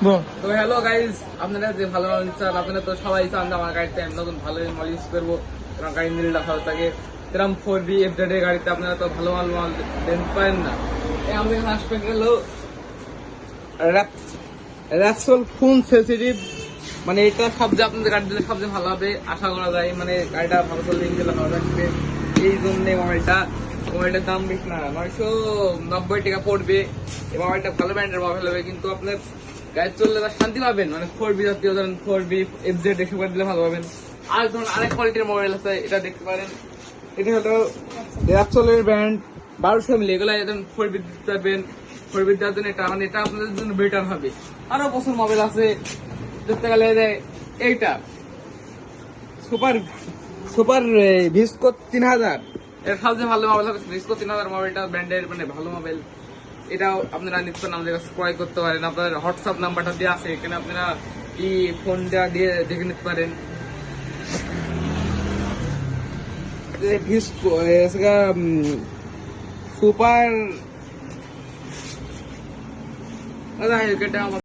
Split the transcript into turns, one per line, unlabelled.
তো hello guys, আপনারা যে ভালো মানুষ চান, আপনারা তো সবাই চান যে আমার গাড়িতে আমি নতুন ভালো মাল ইউজ করবো, কারণ গাড়ির মিলটা ভালো থাকে। এরকম 4B FZ এর গাড়িতে আপনারা তো ভালো মাল দেন পারেন না। আমি আসবে গেল র্যাপসোল ফুল সেন্সিটিভ, মানে এটা সবচেয়ে আপনাদের গাড়ি দিলে সবচেয়ে ভালো হবে আশা করা যায়। মানে গাড়িটা ভালো চললে ইঞ্জিনটা ভালো থাকবে, এই জন্য মোবাইলটার দাম বেশি না, 990 টাকা পড়বে। এই মোবাইলটা ভালো ব্র্যান্ডের মোবাইল হবে, কিন্তু আপনার গাড়ি চললে তার শান্তি পাবেন। মানে 4B জাতীয়, ধরেন 4B FZ এসব করে দিলে ভালো পাবেন। আর ধরুন আরেক কোয়ালিটির মোবাইল আছে, এটা দেখতে পারেন। এটা হলো র্যাপসোলের ব্র্যান্ড 1200 মিলি, এগুলো 4B দিতে পারবেন। 4B দেওয়ার জন্য এটা মানে এটা আপনাদের জন্য বেটার হবে। আরো প্রচুর মোবাইল আছে দেখতে গেলে, এইটা সুপার সুপার ভিস্কো 3000, এর সবচেয়ে ভালো মোবাইল হবে ভিস্কো 3000 মোবাইলটা, ব্র্যান্ডের মানে ভালো মোবাইল। এটাও আপনারা নিতে পারেন, আমাদের কাছে ক্রয় করতে পারেন। আপনার হোয়াটসঅ্যাপ নাম্বারটা দেওয়া আছে, এখানে আপনারা ফোন দেওয়া দিয়ে দেখে নিতে পারেন। ভিস্কো সুপার